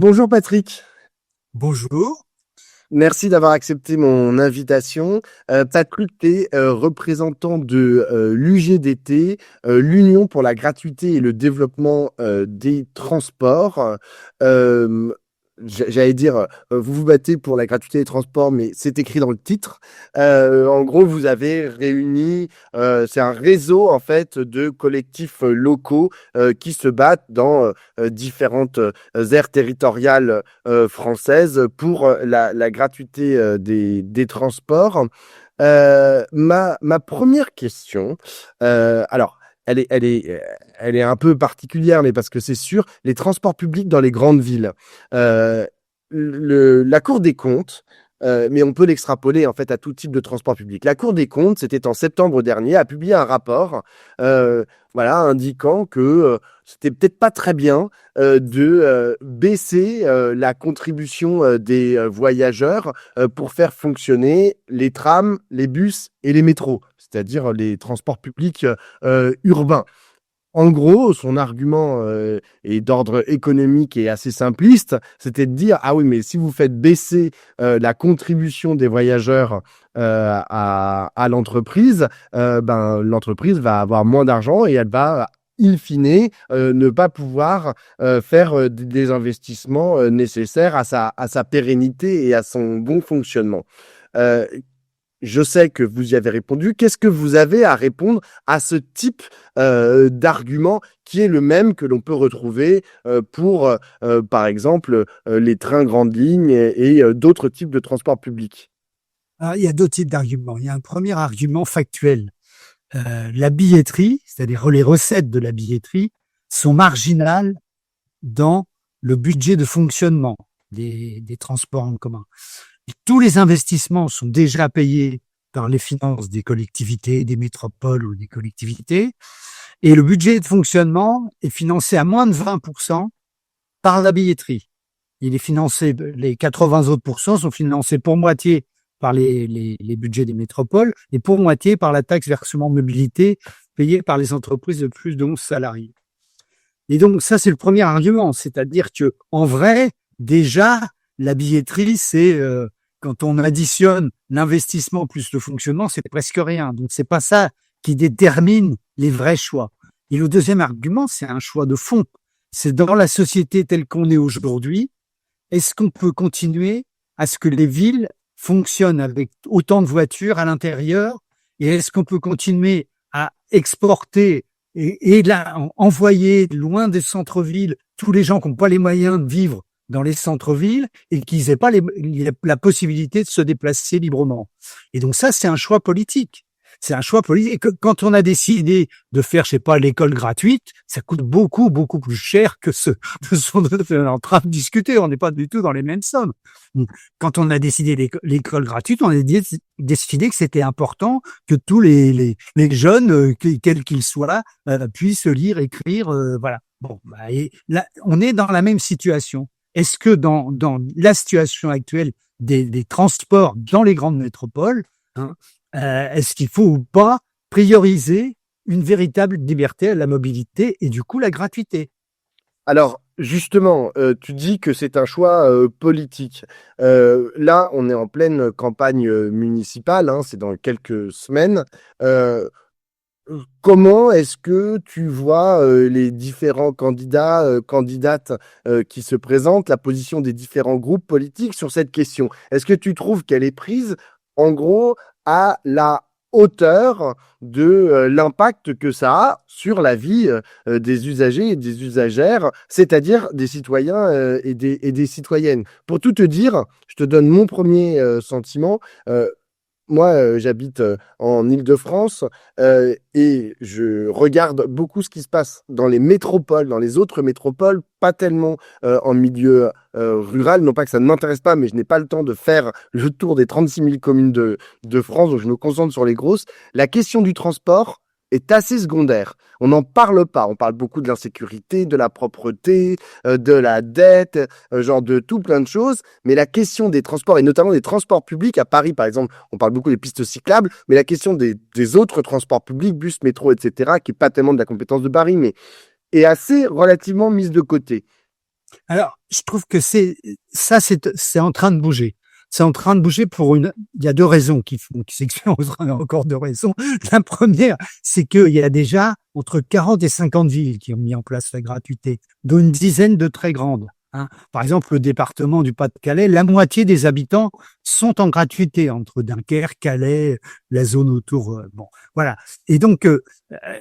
Bonjour Patrick, Bonjour. merci d'avoir accepté mon invitation. Patrick, tu es représentant de l'UGDT, l'Union pour la gratuité et le développement des transports. Euh, J'allais dire, vous vous battez pour la gratuité des transports, mais c'est écrit dans le titre. En gros, vous avez réuni, c'est un réseau en fait de collectifs locaux qui se battent dans différentes aires territoriales françaises pour la gratuité des transports. Ma première question, alors, elle est un peu particulière, mais parce que c'est sûr, les transports publics dans les grandes villes. Euh, la Cour des comptes, mais on peut l'extrapoler en fait à tout type de transport public. La Cour des comptes, c'était en septembre dernier, a publié un rapport, voilà, indiquant que c'était peut-être pas très bien de baisser la contribution des voyageurs pour faire fonctionner les trams, les bus et les métros, c'est-à-dire les transports publics urbains. En gros, son argument est d'ordre économique et assez simpliste, c'était de dire, ah oui, mais si vous faites baisser la contribution des voyageurs à l'entreprise, ben, l'entreprise va avoir moins d'argent et elle va, in fine, ne pas pouvoir faire des investissements nécessaires à sa pérennité et à son bon fonctionnement. Euh, je sais que vous y avez répondu. Qu'est-ce que vous avez à répondre à ce type d'argument qui est le même que l'on peut retrouver pour, par exemple, les trains grandes lignes et d'autres types de transports publics? Alors, il y a deux types d'arguments. Il y a un premier argument factuel. La billetterie, c'est-à-dire les recettes de la billetterie, sont marginales dans le budget de fonctionnement des transports en commun. Et tous les investissements sont déjà payés par les finances des collectivités, des métropoles ou des collectivités. Et le budget de fonctionnement est financé à moins de 20% par la billetterie. Il est financé, les 80 autres pourcents sont financés pour moitié par les budgets des métropoles et pour moitié par la taxe versement mobilité payée par les entreprises de plus de 11 salariés. Et donc, ça, c'est le premier argument. C'est-à-dire que, en vrai, déjà, la billetterie, c'est, quand on additionne l'investissement plus le fonctionnement, c'est presque rien. Donc, c'est pas ça qui détermine les vrais choix. Et le deuxième argument, c'est un choix de fond. C'est dans la société telle qu'on est aujourd'hui, est-ce qu'on peut continuer à ce que les villes fonctionnent avec autant de voitures à l'intérieur? Et est-ce qu'on peut continuer à exporter et là, envoyer loin des centres-villes tous les gens qui n'ont pas les moyens de vivre dans les centres-villes et qui n'aient pas la possibilité de se déplacer librement? Et donc ça, c'est un choix politique. C'est un choix politique. Et quand on a décidé de faire, je sais pas, l'école gratuite, ça coûte beaucoup, beaucoup plus cher que ce dont on est en train de discuter. On n'est pas du tout dans les mêmes sommes. Quand on a décidé l'école gratuite, on a décidé que c'était important que tous les jeunes, quels qu'ils soient, puissent lire, écrire, voilà. Bon, bah, et là, on est dans la même situation. Est-ce que dans la situation actuelle des transports dans les grandes métropoles, hein, est-ce qu'il faut ou pas prioriser une véritable liberté à la mobilité et du coup la gratuité? Alors, justement, tu dis que c'est un choix politique. Là, on est en pleine campagne municipale, hein, c'est dans quelques semaines. Euh, Comment est-ce que tu vois les différents candidats, candidates qui se présentent, la position des différents groupes politiques sur cette question? Est-ce que tu trouves qu'elle est prise, en gros, à la hauteur de l'impact que ça a sur la vie des usagers et des usagères, c'est-à-dire des citoyens et des citoyennes? Pour tout te dire, je te donne mon premier sentiment. Moi, j'habite en Île-de-France et je regarde beaucoup ce qui se passe dans les métropoles, dans les autres métropoles, pas tellement en milieu rural. Non pas que ça ne m'intéresse pas, mais je n'ai pas le temps de faire le tour des 36 000 communes de France, donc je me concentre sur les grosses. La question du transport est assez secondaire. On n'en parle pas. On parle beaucoup de l'insécurité, de la propreté, de la dette, genre de tout plein de choses. Mais la question des transports, et notamment des transports publics, à Paris par exemple, on parle beaucoup des pistes cyclables, mais la question des autres transports publics, bus, métro, etc., qui n'est pas tellement de la compétence de Paris, mais est assez relativement mise de côté. Alors, je trouve que c'est en train de bouger. C'est en train de bouger il y a deux raisons qui s'expliquent encore deux raisons. La première, c'est qu'il y a déjà entre 40 et 50 villes qui ont mis en place la gratuité, dont une dizaine de très grandes. Hein. Par exemple, le département du Pas-de-Calais, la moitié des habitants sont en gratuité entre Dunkerque, Calais, la zone autour. Bon, voilà. Et donc,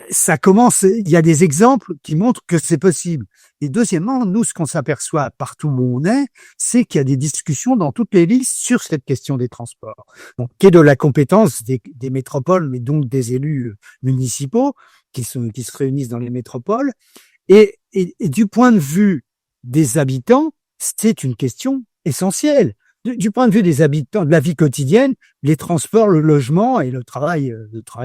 ça commence. Il y a des exemples qui montrent que c'est possible. Et deuxièmement, nous, ce qu'on s'aperçoit partout où on est, c'est qu'il y a des discussions dans toutes les listes sur cette question des transports, donc qui est de la compétence des métropoles, mais donc des élus municipaux qui se réunissent dans les métropoles. Et du point de vue des habitants, c'est une question essentielle. Du point de vue des habitants, de la vie quotidienne, les transports, le logement et le travail,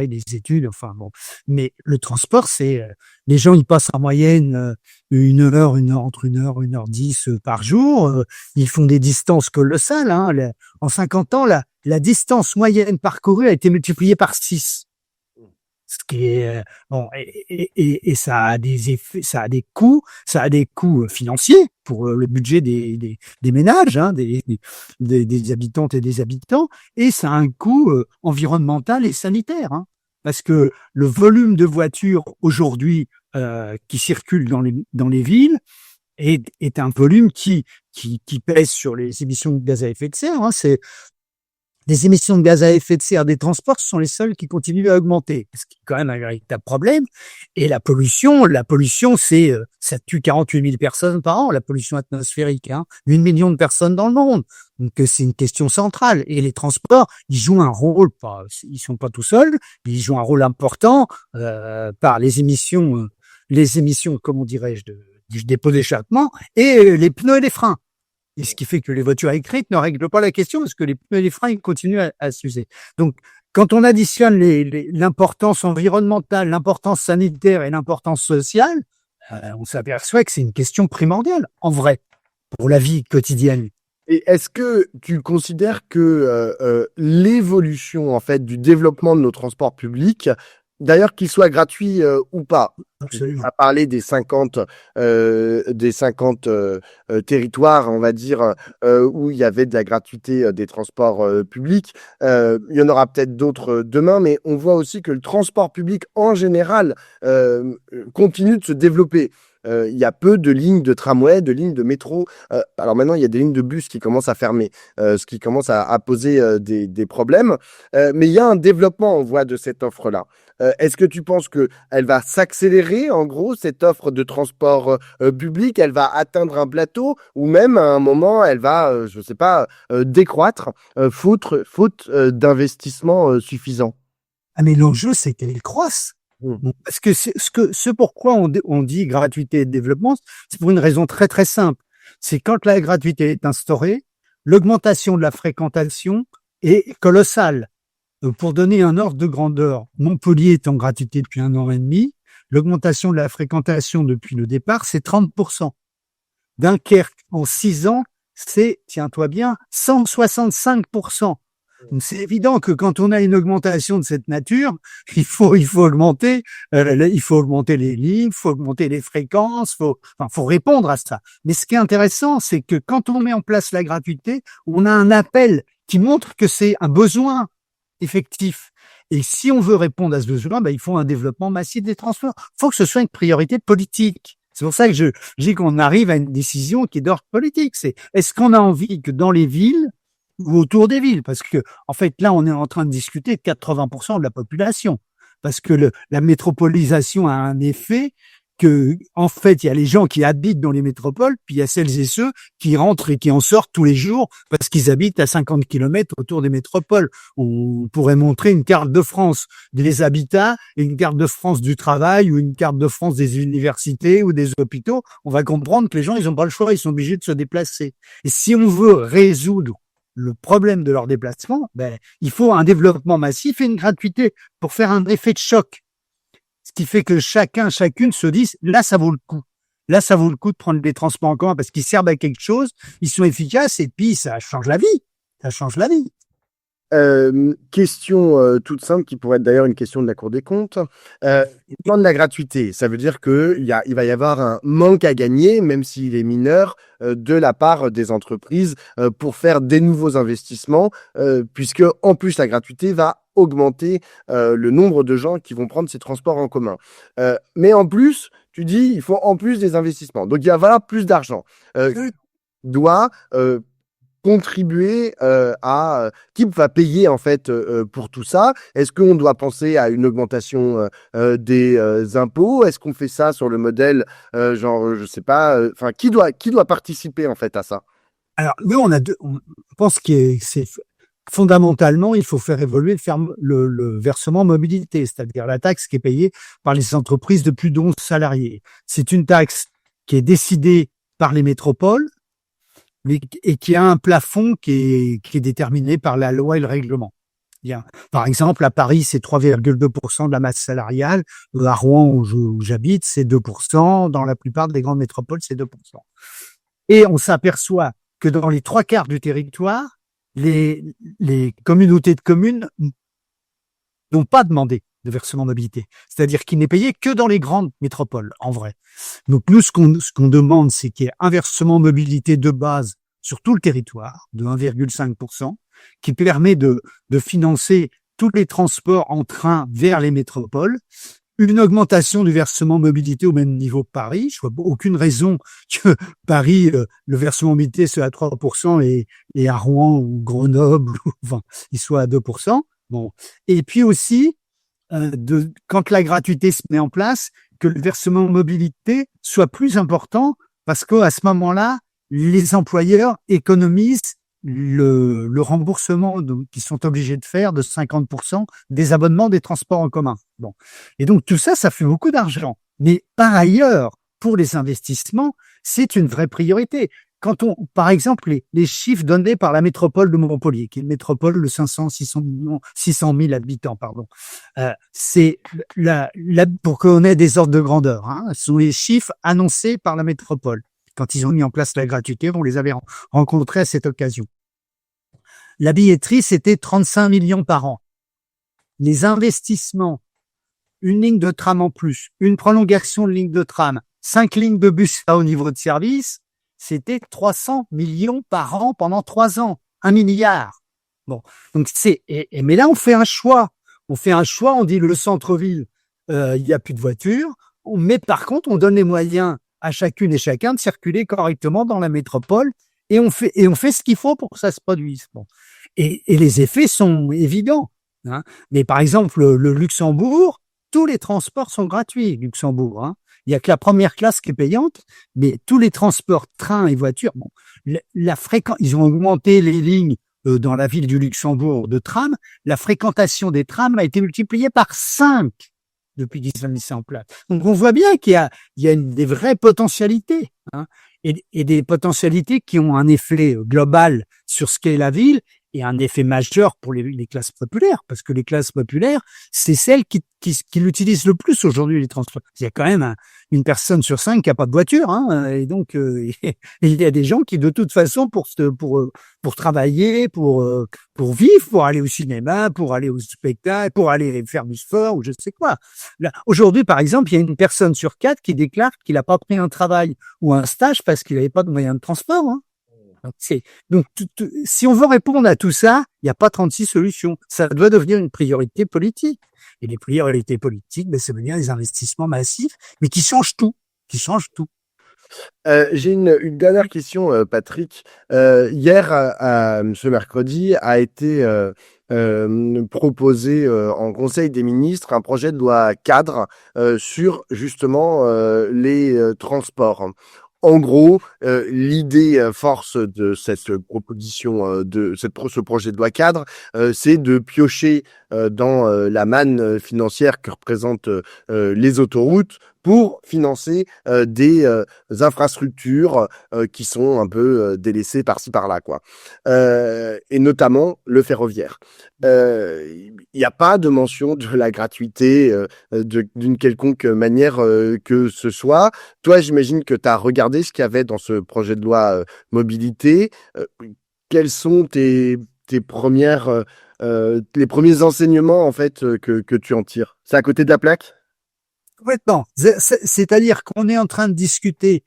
les études, enfin bon. Mais le transport, les gens, ils passent en moyenne entre 1 heure 10 par jour. Ils font des distances colossales. Hein. En 50 ans, la distance moyenne parcourue a été multipliée par 6. Ce qui est bon, et ça a des effets, ça a des coûts financiers pour le budget des ménages, hein, des habitantes et des habitants, et ça a un coût environnemental et sanitaire, hein, parce que le volume de voitures aujourd'hui qui circulent dans les villes est un volume qui pèse sur les émissions de gaz à effet de serre. Hein, les émissions de gaz à effet de serre des transports sont les seules qui continuent à augmenter, ce qui est quand même un véritable problème. Et la pollution, ça tue 48 000 personnes par an, la pollution atmosphérique, hein, 8 millions de personnes dans le monde. Donc c'est une question centrale. Et les transports, ils jouent un rôle, ils sont pas tout seuls, ils jouent un rôle important par les émissions, comment dirais-je, des pots d'échappement et les pneus et les freins. Et ce qui fait que les voitures électriques ne règlent pas la question parce que les pneus et les freins ils continuent à s'user. Donc, quand on additionne l'importance environnementale, l'importance sanitaire et l'importance sociale, on s'aperçoit que c'est une question primordiale, en vrai, pour la vie quotidienne. Et est-ce que tu considères que l'évolution en fait du développement de nos transports publics, d'ailleurs qu'ils soient gratuits ou pas, Absolument. tu as parlé des 50 territoires, on va dire, où il y avait de la gratuité des transports publics. Il y en aura peut-être d'autres demain, mais on voit aussi que le transport public en général continue de se développer. Il y a peu de lignes de tramway, de lignes de métro. Alors maintenant, il y a des lignes de bus qui commencent à fermer, ce qui commence à poser des problèmes. Mais il y a un développement, on voit, de cette offre-là. Est-ce que tu penses qu'elle va s'accélérer, en gros, cette offre de transport public, elle va atteindre un plateau ou même à un moment, elle va, je ne sais pas, décroître, faute d'investissement suffisant? Ah, mais l'enjeu, c'est qu'elle croisse. Parce que ce pourquoi on dit gratuité et développement, c'est pour une raison très très simple. C'est quand la gratuité est instaurée, l'augmentation de la fréquentation est colossale. Pour donner un ordre de grandeur, Montpellier est en gratuité depuis 1 an et demi. L'augmentation de la fréquentation depuis le départ, c'est 30%. Dunkerque, en 6 ans, c'est, tiens-toi bien, 165%. Donc c'est évident que quand on a une augmentation de cette nature, il faut augmenter les lignes, il faut augmenter les fréquences, faut répondre à ça. Mais ce qui est intéressant, c'est que quand on met en place la gratuité, on a un appel qui montre que c'est un besoin effectif. Et si on veut répondre à ce besoin, il faut un développement massif des transports. Il faut que ce soit une priorité politique. C'est pour ça que je dis qu'on arrive à une décision qui est d'ordre politique. Est-ce qu'on a envie que dans les villes ou autour des villes, parce que en fait là on est en train de discuter de 80% de la population, parce que la métropolisation a un effet que en fait il y a les gens qui habitent dans les métropoles, puis il y a celles et ceux qui rentrent et qui en sortent tous les jours parce qu'ils habitent à 50 km autour des métropoles. On pourrait montrer une carte de France des habitats et une carte de France du travail ou une carte de France des universités ou des hôpitaux. On va comprendre que les gens ils ont pas le choix, ils sont obligés de se déplacer. Et si on veut résoudre le problème de leur déplacement, il faut un développement massif et une gratuité pour faire un effet de choc. Ce qui fait que chacune se dise, là, ça vaut le coup. Là, ça vaut le coup de prendre des transports en commun parce qu'ils servent à quelque chose, ils sont efficaces et puis ça change la vie. Ça change la vie. Question toute simple qui pourrait être d'ailleurs une question de la Cour des comptes. Plan de la gratuité, ça veut dire il va y avoir un manque à gagner, même s'il est mineur, de la part des entreprises pour faire des nouveaux investissements, puisque en plus la gratuité va augmenter le nombre de gens qui vont prendre ces transports en commun. Mais en plus, tu dis, il faut en plus des investissements. Donc il va y avoir plus d'argent. Doit contribuer qui va payer en fait pour tout ça? Est-ce qu'on doit penser à une augmentation des impôts? Est-ce qu'on fait ça sur le modèle genre je sais pas, enfin qui doit participer en fait à ça? Alors, nous, on pense que c'est fondamentalement, il faut faire évoluer le versement mobilité, c'est-à-dire la taxe qui est payée par les entreprises de plus de 11 salariés. C'est une taxe qui est décidée par les métropoles et qui a un plafond qui est déterminé par la loi et le règlement. Bien. Par exemple, à Paris, c'est 3,2% de la masse salariale. À Rouen, où j'habite, c'est 2%. Dans la plupart des grandes métropoles, c'est 2%. Et on s'aperçoit que dans les 3/4 du territoire, les communautés de communes n'ont pas demandé de versement mobilité. C'est-à-dire qu'il n'est payé que dans les grandes métropoles, en vrai. Donc nous, ce qu'on demande, c'est qu'il y ait un versement mobilité de base sur tout le territoire de 1,5%, qui permet de financer tous les transports en train vers les métropoles, une augmentation du versement mobilité au même niveau que Paris. Je vois aucune raison que Paris, le versement mobilité soit à 3% et à Rouen ou Grenoble, enfin, il soit à 2%. Bon. Et puis aussi, quand la gratuité se met en place, que le versement mobilité soit plus important parce qu'à ce moment-là, les employeurs économisent le remboursement qu'ils sont obligés de faire de 50% des abonnements des transports en commun. Bon. Et donc tout ça, ça fait beaucoup d'argent. Mais par ailleurs, pour les investissements, c'est une vraie priorité. Par exemple, les chiffres donnés par la métropole de Montpellier, qui est une métropole de 600 000 habitants, pardon, c'est pour qu'on ait des ordres de grandeur, hein, ce sont les chiffres annoncés par la métropole. Quand ils ont mis en place la gratuité, on les avait rencontrés à cette occasion. La billetterie, c'était 35 millions par an. Les investissements, une ligne de tram en plus, une prolongation de ligne de tram, 5 lignes de bus à haut niveau de service, c'était 300 millions par an pendant 3 ans. 1 milliard. Bon. Donc mais là, on fait un choix. On dit le centre-ville, il y a plus de voitures. Mais par contre, on donne les moyens à chacune et chacun de circuler correctement dans la métropole et on fait ce qu'il faut pour que ça se produise. Bon. Et les effets sont évidents. Hein. Mais par exemple, le Luxembourg, tous les transports sont gratuits, Luxembourg. Hein. Il n'y a que la première classe qui est payante, mais tous les transports, trains et voitures, bon, ils ont augmenté les lignes dans la ville du Luxembourg de tram. La fréquentation des trams a été multipliée par 5 depuis qu'ils ont mis ça en place. Donc on voit bien qu'il y a des vraies potentialités, hein, et des potentialités qui ont un effet global sur ce qu'est la ville et un effet majeur pour les classes populaires, parce que les classes populaires, c'est celles qui l'utilisent le plus aujourd'hui, les transports. Il y a quand même une personne sur 5 qui a pas de voiture, hein, et donc il y a des gens qui, de toute façon, pour travailler, pour vivre, pour aller au cinéma, pour aller au spectacle, pour aller faire du sport ou je sais quoi. Là, aujourd'hui, par exemple, il y a une personne sur 4 qui déclare qu'il n'a pas pris un travail ou un stage parce qu'il n'avait pas de moyen de transport. Hein. Donc, si on veut répondre à tout ça, il n'y a pas 36 solutions. Ça doit devenir une priorité politique. Et les priorités politiques, ça veut dire des investissements massifs, mais qui changent tout. J'ai une dernière question, Patrick. Hier, ce mercredi, a été proposé en Conseil des ministres un projet de loi cadre sur justement les transports. En gros, l'idée force de cette proposition, ce projet de loi cadre, c'est de piocher dans la manne financière que représentent les autoroutes pour financer des infrastructures qui sont un peu délaissées par-ci par-là, quoi. Et notamment le ferroviaire. Il n'y a pas de mention de la gratuité d'une quelconque manière que ce soit. Toi, j'imagine que tu as regardé ce qu'il y avait dans ce projet de loi mobilité. Quelles sont tes les premiers enseignements en fait que tu en tires? C'est à côté de la plaque? Complètement. C'est-à-dire qu'on est en train de discuter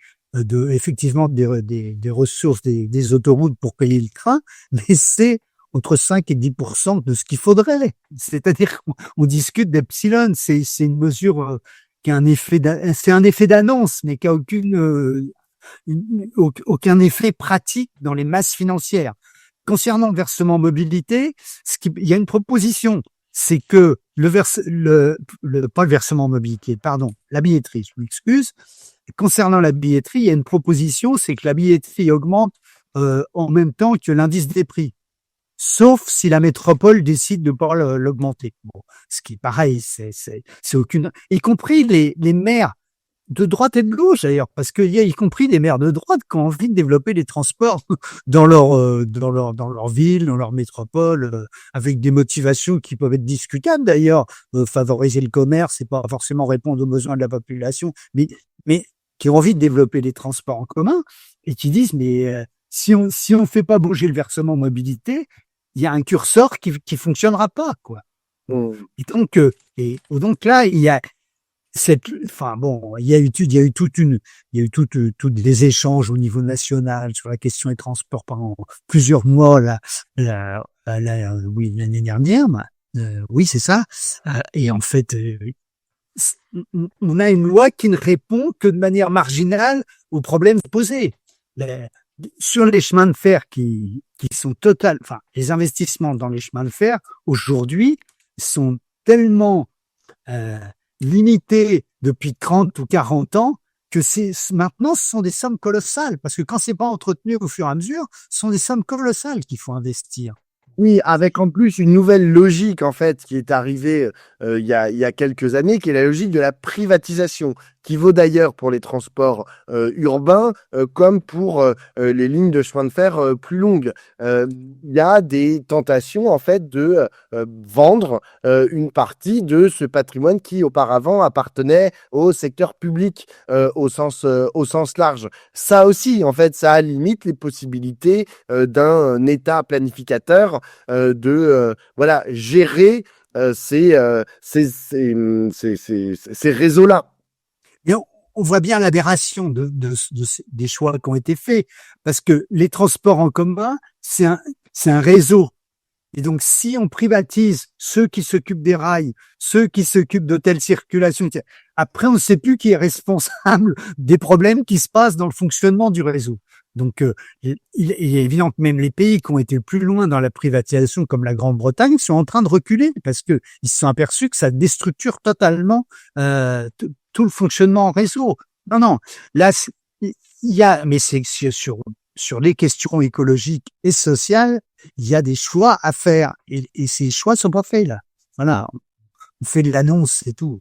effectivement des ressources des autoroutes pour payer le train, mais c'est entre 5 et 10% de ce qu'il faudrait. C'est-à-dire qu'on discute d'epsilon. C'est une mesure qui a c'est un effet d'annonce, mais qui a aucun effet pratique dans les masses financières. Concernant le versement mobilité, il y a une proposition, c'est que pas le versement mobilité, pardon, la billetterie, je m'excuse. Concernant la billetterie, il y a une proposition, c'est que la billetterie augmente en même temps que l'indice des prix, sauf si la métropole décide de pas l'augmenter. Bon, ce qui est pareil, c'est aucune, y compris les maires de droite et de gauche d'ailleurs, parce qu'il y a y compris des maires de droite qui ont envie de développer les transports dans leur ville, dans leur métropole, avec des motivations qui peuvent être discutables d'ailleurs. Favoriser le commerce, c'est pas forcément répondre aux besoins de la population, mais qui ont envie de développer les transports en commun et qui disent mais si on fait pas bouger le versement mobilité, il y a un curseur qui fonctionnera pas quoi. Mmh. Et donc là il y a enfin bon, il y a eu toutes des échanges au niveau national sur la question des transports pendant plusieurs mois oui, l'année dernière, oui c'est ça. Et en fait, on a une loi qui ne répond que de manière marginale aux problèmes posés. Sur les chemins de fer qui sont enfin les investissements dans les chemins de fer aujourd'hui sont tellement limité depuis 30 ou 40 ans, que maintenant, ce sont des sommes colossales. Parce que quand c'est pas entretenu au fur et à mesure, ce sont des sommes colossales qu'il faut investir. Oui, avec en plus une nouvelle logique en fait qui est arrivée il y a quelques années, qui est la logique de la privatisation, qui vaut d'ailleurs pour les transports urbains comme pour les lignes de chemin de fer plus longues. Il y a des tentations en fait de vendre une partie de ce patrimoine qui auparavant appartenait au secteur public au sens large. Ça aussi, en fait, ça limite les possibilités d'un État planificateur voilà, gérer ces réseaux-là. Et on voit bien l'aberration des choix qui ont été faits. Parce que les transports en commun, c'est un réseau. Et donc, si on privatise ceux qui s'occupent des rails, ceux qui s'occupent de telle circulation, après, on ne sait plus qui est responsable des problèmes qui se passent dans le fonctionnement du réseau. Donc, il est évident que même les pays qui ont été le plus loin dans la privatisation, comme la Grande-Bretagne, sont en train de reculer parce que ils se sont aperçus que ça déstructure totalement tout le fonctionnement en réseau. Non, là, mais c'est sur les questions écologiques et sociales, il y a des choix à faire et ces choix sont pas faits là. Voilà, on fait de l'annonce, c'est tout.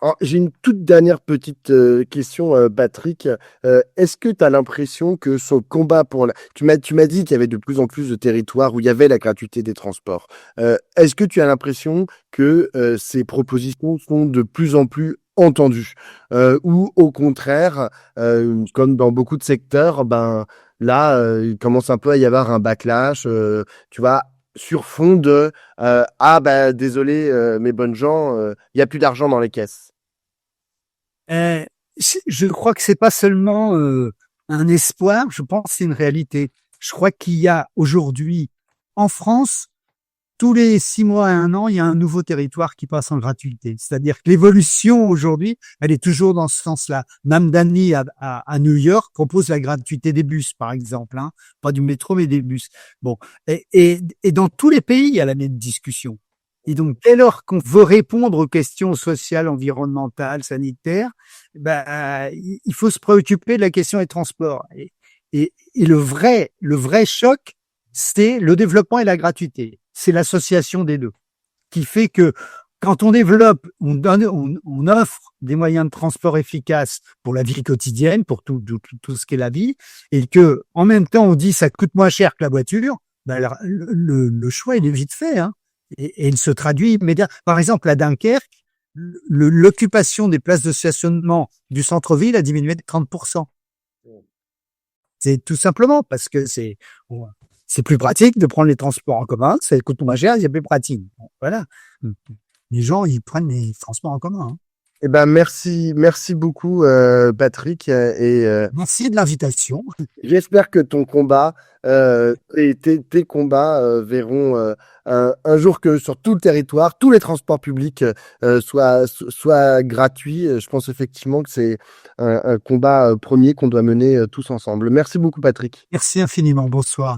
Alors, j'ai une toute dernière petite question, Patrick. Est-ce que tu as l'impression que ce combat tu m'as dit qu'il y avait de plus en plus de territoires où il y avait la gratuité des transports. Est-ce que tu as l'impression que ces propositions sont de plus en plus entendues ou au contraire, comme dans beaucoup de secteurs, ben là, il commence un peu à y avoir un backlash, tu vois, sur fond de ah bah désolé mes bonnes gens, il y a plus d'argent dans les caisses. Euh, je crois que c'est pas seulement un espoir, je pense que c'est une réalité. Je crois qu'il y a aujourd'hui en France, tous les 6 mois à 1 an, il y a un nouveau territoire qui passe en gratuité. C'est-à-dire que l'évolution aujourd'hui, elle est toujours dans ce sens-là. Mamdani à New York propose la gratuité des bus, par exemple, hein. Pas du métro, mais des bus. Bon, et dans tous les pays, il y a la même discussion. Et donc, dès lors qu'on veut répondre aux questions sociales, environnementales, sanitaires, il faut se préoccuper de la question des transports. Et le vrai choc, c'est le développement et la gratuité. C'est l'association des deux qui fait que quand on développe, on offre des moyens de transport efficaces pour la vie quotidienne, pour tout ce qu'est la vie, et que en même temps on dit ça coûte moins cher que la voiture, le choix il est vite fait, hein, et il se traduit immédiatement. Par exemple, à Dunkerque, l'occupation des places de stationnement du centre-ville a diminué de 30%. C'est tout simplement parce que c'est plus pratique de prendre les transports en commun. Ça coûte moins cher, c'est plus pratique. Bon, voilà. Les gens, ils prennent les transports en commun. Hein. Eh ben, merci beaucoup, Patrick, Merci de l'invitation. j'espère que ton combat et tes combats verront un jour que sur tout le territoire, tous les transports publics soient gratuits. Je pense effectivement que c'est un combat premier qu'on doit mener tous ensemble. Merci beaucoup, Patrick. Merci infiniment. Bonsoir.